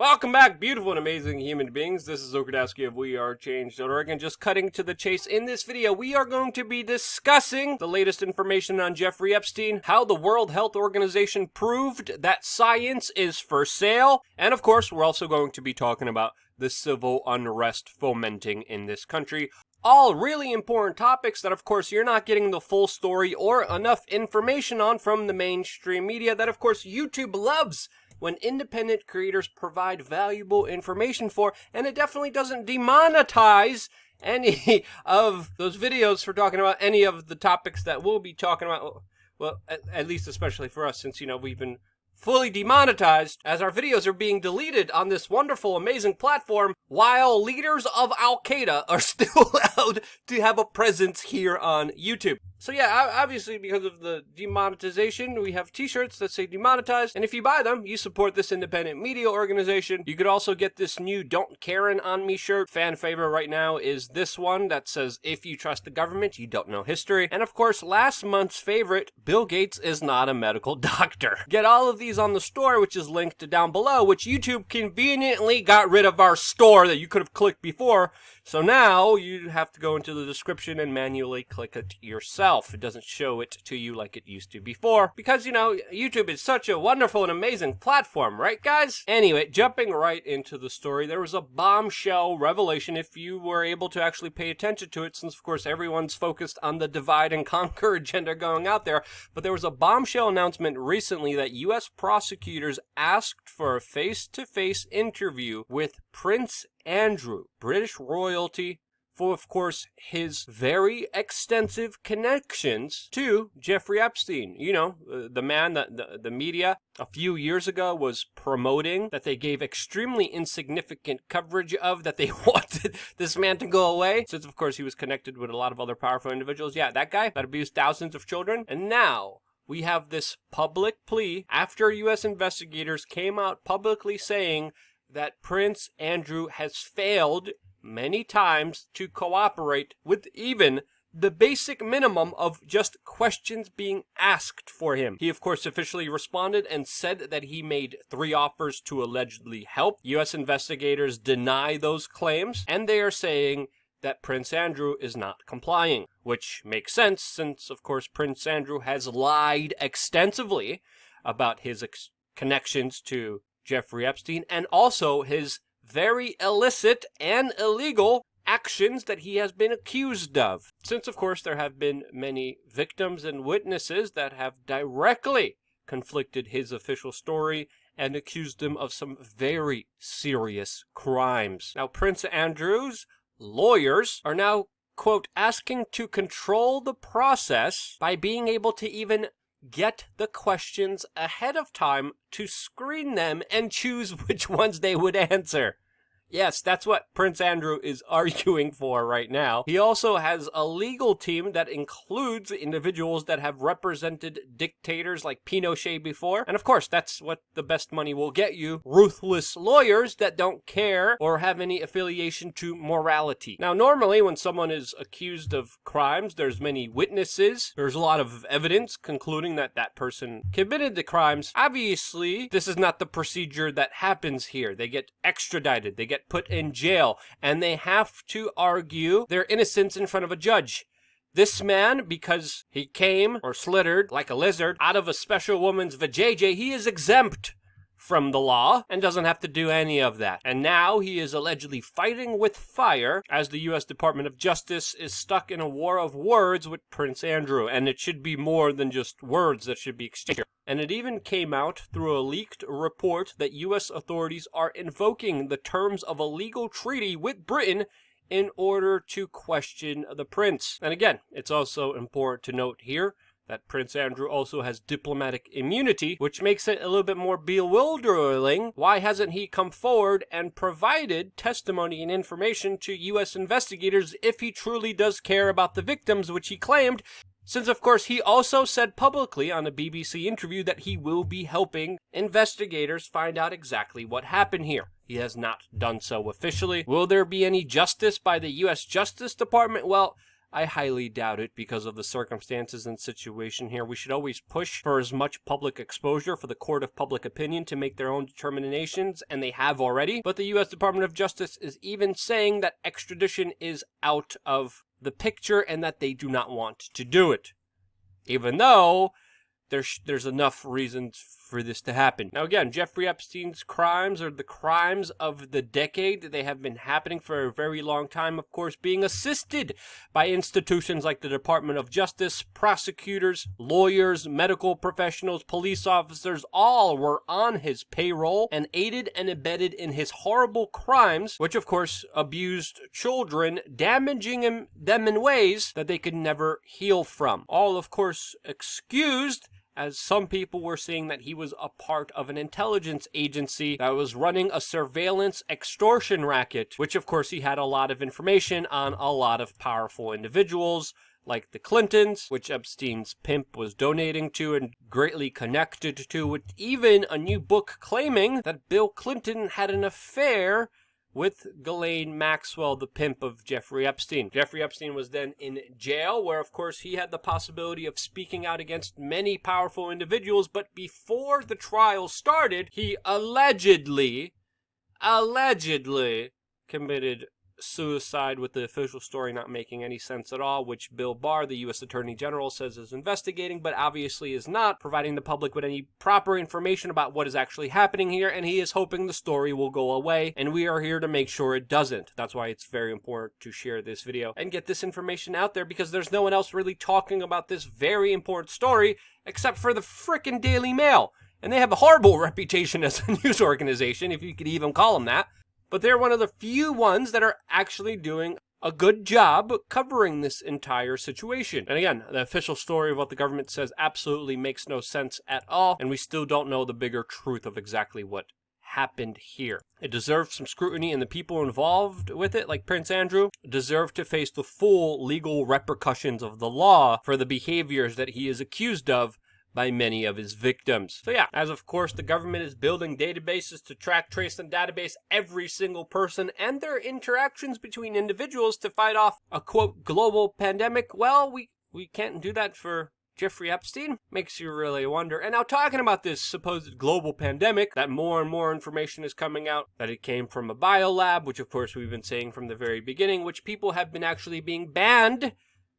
Welcome back, beautiful and amazing human beings. This is Okradowski of WeAreChange.org, and just cutting to the chase in this video, we are going to be discussing the latest information on Jeffrey Epstein, how the World Health Organization proved that science is for sale, and of course, we're also going to be talking about the civil unrest fomenting in this country. All really important topics that, of course, you're not getting the full story or enough information on from the mainstream media that, of course, YouTube loves when independent creators provide valuable information for, and it definitely doesn't demonetize any of those videos for talking about any of the topics that we'll be talking about. Well, at least especially for us, since, we've been fully demonetized as our videos are being deleted on this wonderful, amazing platform, while leaders of Al-Qaeda are still allowed to have a presence here on YouTube. So yeah, obviously because of the demonetization, we have t-shirts that say demonetized, and if you buy them, you support this independent media organization. You could also get this new Don't Karen on Me shirt. Fan favorite right now is this one that says, if you trust the government, you don't know history. And of course, last month's favorite, Bill Gates is not a medical doctor. Get all of these on the store, which is linked down below, which YouTube conveniently got rid of our store that you could have clicked before. So now you have to go into the description and manually click it yourself. It doesn't show it to you like it used to before. Because, YouTube is such a wonderful and amazing platform, right, guys? Anyway, jumping right into the story, there was a bombshell revelation if you were able to actually pay attention to it, since, of course, everyone's focused on the divide and conquer agenda going out there. But there was a bombshell announcement recently that U.S. prosecutors asked for a face-to-face interview with Prince Andrew, British royalty, for, of course, his very extensive connections to Jeffrey Epstein. The man that the media a few years ago was promoting, that they gave extremely insignificant coverage of, that they wanted this man to go away, since, of course, he was connected with a lot of other powerful individuals. Yeah, that guy that abused thousands of children. And now we have this public plea after U.S. investigators came out publicly saying that Prince Andrew has failed many times to cooperate with even the basic minimum of just questions being asked for him. He, of course, officially responded and said that he made 3 offers to allegedly help. U.S. investigators deny those claims, and they are saying that Prince Andrew is not complying, which makes sense since, of course, Prince Andrew has lied extensively about his connections to Jeffrey Epstein, and also his very illicit and illegal actions that he has been accused of. Since, of course, there have been many victims and witnesses that have directly conflicted his official story and accused him of some very serious crimes. Now, Prince Andrew's lawyers are now, quote, asking to control the process by being able to even get the questions ahead of time to screen them and choose which ones they would answer. Yes, that's what Prince Andrew is arguing for right now. He also has a legal team that includes individuals that have represented dictators like Pinochet before. And of course, that's what the best money will get you. Ruthless lawyers that don't care or have any affiliation to morality. Now, normally when someone is accused of crimes, there's many witnesses. There's a lot of evidence concluding that that person committed the crimes. Obviously, this is not the procedure that happens here. They get extradited. They get put in jail, and they have to argue their innocence in front of a judge. This man, because he came or slithered like a lizard out of a special woman's vajayjay, he is exempt from the law and doesn't have to do any of that. And now he is allegedly fighting with fire as the U.S. Department of Justice is stuck in a war of words with Prince Andrew. And it should be more than just words that should be exchanged. And it even came out through a leaked report that U.S. authorities are invoking the terms of a legal treaty with Britain in order to question the prince. And again, it's also important to note here that Prince Andrew also has diplomatic immunity, which makes it a little bit more bewildering. Why hasn't he come forward and provided testimony and information to U.S. investigators if he truly does care about the victims, which he claimed? Since, of course, he also said publicly on a BBC interview that he will be helping investigators find out exactly what happened here. He has not done so officially. Will there be any justice by the U.S. Justice Department? Well, I highly doubt it because of the circumstances and situation here. We should always push for as much public exposure for the court of public opinion to make their own determinations, and they have already. But the U.S. Department of Justice is even saying that extradition is out of the picture and that they do not want to do it. Even though there's enough reasons for this to happen. Now again, Jeffrey Epstein's crimes are the crimes of the decade. They have been happening for a very long time, of course, being assisted by institutions like the Department of Justice, prosecutors, lawyers, medical professionals, police officers, all were on his payroll and aided and abetted in his horrible crimes, which of course abused children, damaging them in ways that they could never heal from. All of course excused, as some people were saying that he was a part of an intelligence agency that was running a surveillance extortion racket, which of course he had a lot of information on a lot of powerful individuals, like the Clintons, which Epstein's pimp was donating to and greatly connected to, with even a new book claiming that Bill Clinton had an affair with Ghislaine Maxwell, the pimp of Jeffrey Epstein. Jeffrey Epstein was then in jail, where of course he had the possibility of speaking out against many powerful individuals, but before the trial started, he allegedly committed suicide, with the official story not making any sense at all, which Bill Barr, the U.S. Attorney General, says is investigating, but obviously is not providing the public with any proper information about what is actually happening here, and he is hoping the story will go away, and we are here to make sure it doesn't. That's why it's very important to share this video and get this information out there, because there's no one else really talking about this very important story except for the frickin' Daily Mail, and they have a horrible reputation as a news organization, if you could even call them that. But they're one of the few ones that are actually doing a good job covering this entire situation. And again, the official story of what the government says absolutely makes no sense at all, and we still don't know the bigger truth of exactly what happened here. It deserves some scrutiny, and the people involved with it, like Prince Andrew, deserve to face the full legal repercussions of the law for the behaviors that he is accused of by many of his victims. So yeah, as of course the government is building databases to track, trace, and database every single person and their interactions between individuals to fight off a quote global pandemic, well, we can't do that for Jeffrey Epstein. Makes you really wonder. And now, talking about this supposed global pandemic, that more and more information is coming out that it came from a biolab, which of course we've been saying from the very beginning, which people have been actually being banned.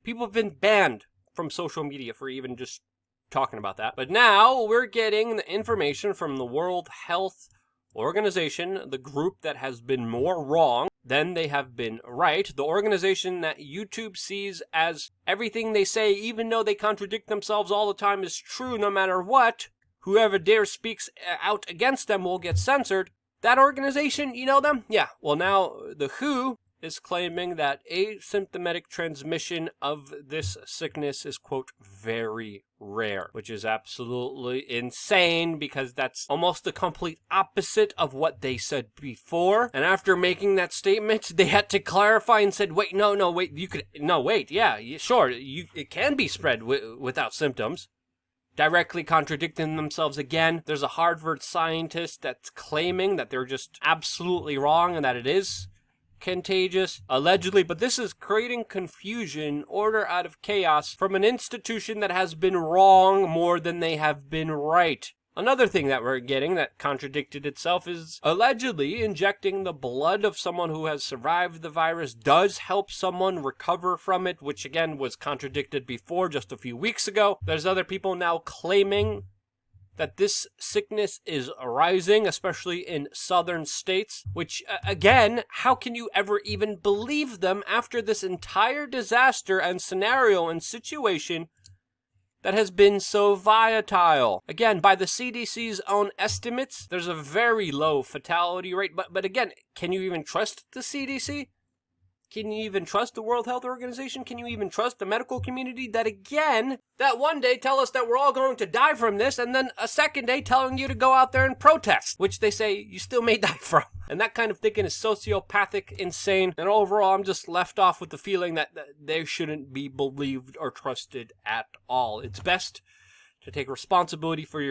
People have been banned from social media for even just talking about that. But now we're getting the information from the World Health Organization, the group that has been more wrong than they have been right, the organization that YouTube sees as everything they say, even though they contradict themselves all the time, is true no matter what. Whoever dares speaks out against them will get censored. That organization, you know them? Yeah. Well, now the WHO is claiming that asymptomatic transmission of this sickness is, quote, very rare, which is absolutely insane because that's almost the complete opposite of what they said before. And after making that statement, they had to clarify and said, wait, sure, it can be spread without symptoms. Directly contradicting themselves again. There's a Harvard scientist that's claiming that they're just absolutely wrong and that it is contagious, allegedly, but this is creating confusion, order out of chaos from an institution that has been wrong more than they have been right. Another thing that we're getting that contradicted itself is allegedly injecting the blood of someone who has survived the virus does help someone recover from it, which again was contradicted before just a few weeks ago. There's other people now claiming that this sickness is rising, especially in southern states, which, again, how can you ever even believe them after this entire disaster and scenario and situation that has been so volatile? Again, by the CDC's own estimates, there's a very low fatality rate, but again, can you even trust the CDC? Can you even trust the World Health Organization? Can you even trust the medical community that, again, that one day tell us that we're all going to die from this, and then a second day telling you to go out there and protest, which they say you still may die from? And that kind of thinking is sociopathic, insane, and overall I'm just left off with the feeling that they shouldn't be believed or trusted at all. It's best to take responsibility for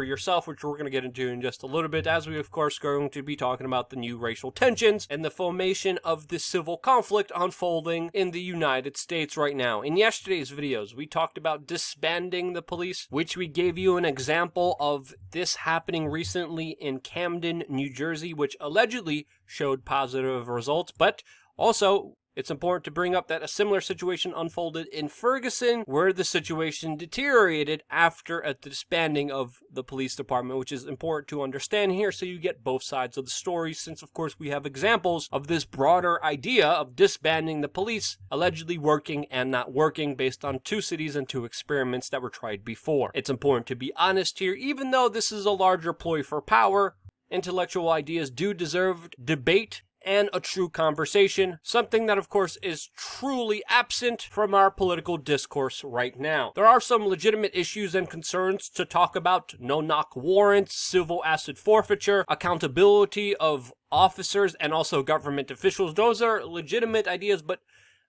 yourself, which we're going to get into in just a little bit, as we, of course, are going to be talking about the new racial tensions and the formation of this civil conflict unfolding in the United States right now. In yesterday's videos, we talked about disbanding the police, which we gave you an example of this happening recently in Camden, New Jersey, which allegedly showed positive results, but also it's important to bring up that a similar situation unfolded in Ferguson, where the situation deteriorated after a disbanding of the police department, which is important to understand here so you get both sides of the story, since of course we have examples of this broader idea of disbanding the police allegedly working and not working based on 2 cities and 2 experiments that were tried before. It's important to be honest here, even though this is a larger ploy for power, intellectual ideas do deserve debate and a true conversation, something that of course is truly absent from our political discourse right now. There are some legitimate issues and concerns to talk about: no-knock warrants, civil asset forfeiture, accountability of officers and also government officials. Those are legitimate ideas, but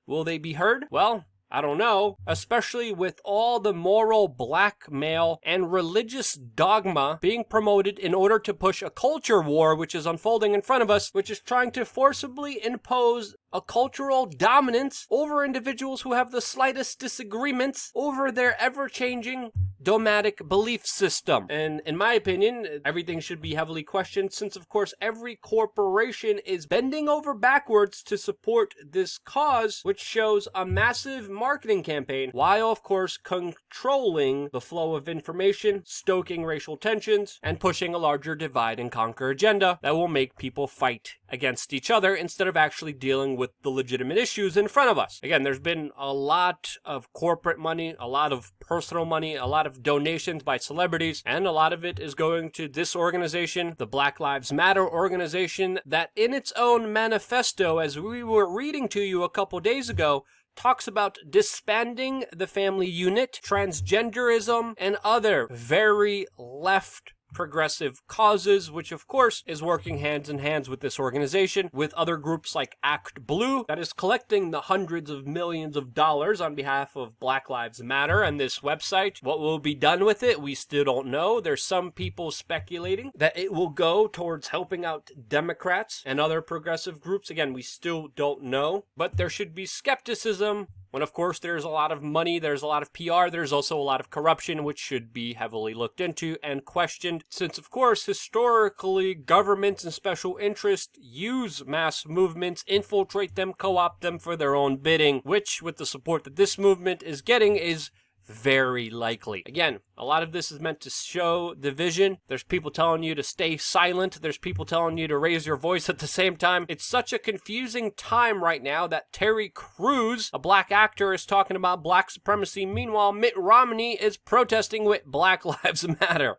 will they be heard? Well, I don't know, especially with all the moral blackmail and religious dogma being promoted in order to push a culture war which is unfolding in front of us, which is trying to forcibly impose a cultural dominance over individuals who have the slightest disagreements over their ever-changing dogmatic belief system. And in my opinion, everything should be heavily questioned, since of course every corporation is bending over backwards to support this cause, which shows a massive marketing campaign, while of course controlling the flow of information, stoking racial tensions, and pushing a larger divide and conquer agenda that will make people fight against each other instead of actually dealing with the legitimate issues in front of us. Again, there's been a lot of corporate money, a lot of personal money, a lot of donations by celebrities, and a lot of it is going to this organization, the Black Lives Matter organization, that in its own manifesto, as we were reading to you a couple days ago, talks about disbanding the family unit, transgenderism, and other very left progressive causes, which of course is working hands in hands with this organization, with other groups like Act Blue, that is collecting the hundreds of millions of dollars on behalf of Black Lives Matter and this website. What will be done with it, we still don't know. There's some people speculating that it will go towards helping out Democrats and other progressive groups. Again, we still don't know, but there should be skepticism when of course there's a lot of money, there's a lot of PR, there's also a lot of corruption, which should be heavily looked into and questioned, since of course historically governments and special interests use mass movements, infiltrate them, co-opt them for their own bidding, which with the support that this movement is getting is very likely. Again, a lot of this is meant to show division. There's people telling you to stay silent. There's people telling you to raise your voice at the same time. It's such a confusing time right now that Terry Crews, a black actor, is talking about black supremacy. Meanwhile, Mitt Romney is protesting with Black Lives Matter.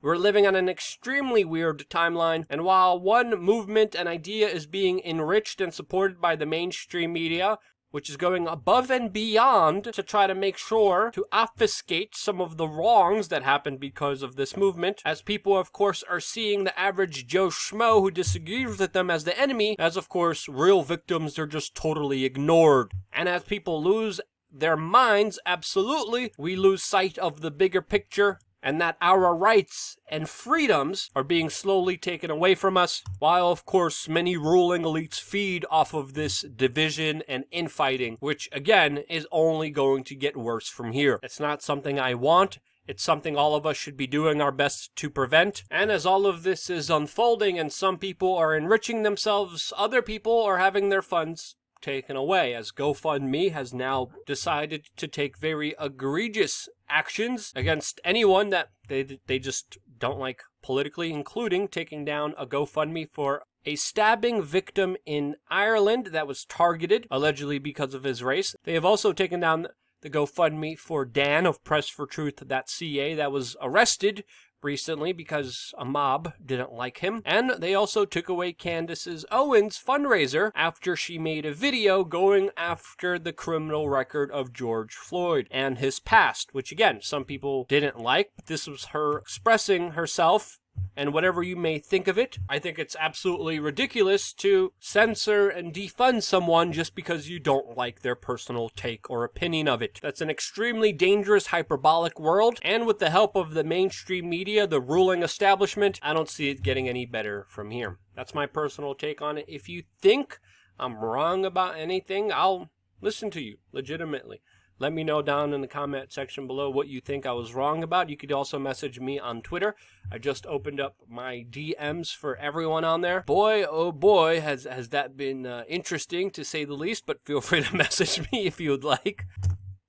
We're living on an extremely weird timeline, and while one movement and idea is being enriched and supported by the mainstream media, which is going above and beyond to try to make sure to obfuscate some of the wrongs that happened because of this movement, as people, of course, are seeing the average Joe Schmo who disagrees with them as the enemy, as, of course, real victims are just totally ignored. And as people lose their minds, absolutely, we lose sight of the bigger picture, and that our rights and freedoms are being slowly taken away from us, while of course many ruling elites feed off of this division and infighting, which again is only going to get worse from here. It's not something I want. It's something all of us should be doing our best to prevent. And as all of this is unfolding and some people are enriching themselves, other people are having their funds taken away, as GoFundMe has now decided to take very egregious actions against anyone that they just don't like politically, including taking down a GoFundMe for a stabbing victim in Ireland that was targeted, allegedly because of his race. They have also taken down the GoFundMe for Dan of PressForTruth.ca that was arrested recently because a mob didn't like him. And they also took away Candace Owens' fundraiser after she made a video going after the criminal record of George Floyd and his past, which again, some people didn't like. But this was her expressing herself And whatever you may think of it, I think it's absolutely ridiculous to censor and defund someone just because you don't like their personal take or opinion of it. That's an extremely dangerous, hyperbolic world, and with the help of the mainstream media, the ruling establishment, I don't see it getting any better from here. That's my personal take on it. If you think I'm wrong about anything, I'll listen to you, legitimately. Let me know down in the comment section below what you think I was wrong about. You could also message me on Twitter. I just opened up my DMs for everyone on there. Boy, oh boy, has that been interesting to say the least, but feel free to message me if you would like.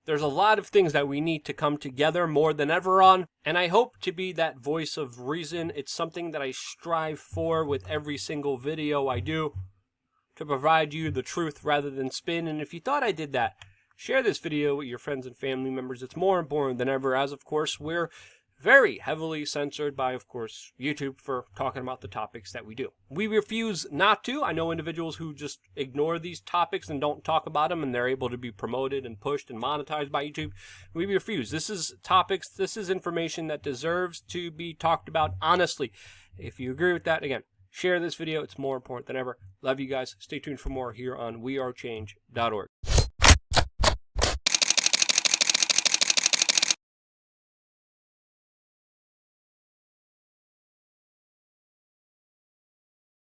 There's a lot of things that we need to come together more than ever on, and I hope to be that voice of reason. It's something that I strive for with every single video I do, to provide you the truth rather than spin. And if you thought I did that, share this video with your friends and family members. It's more important than ever, as of course we're very heavily censored by, of course, YouTube for talking about the topics that we do. We refuse not to. I know individuals who just ignore these topics and don't talk about them, and they're able to be promoted and pushed and monetized by YouTube. We refuse. This is topics, this is information that deserves to be talked about honestly. If you agree with that, again, share this video. It's more important than ever. Love you guys. Stay tuned for more here on wearechange.org.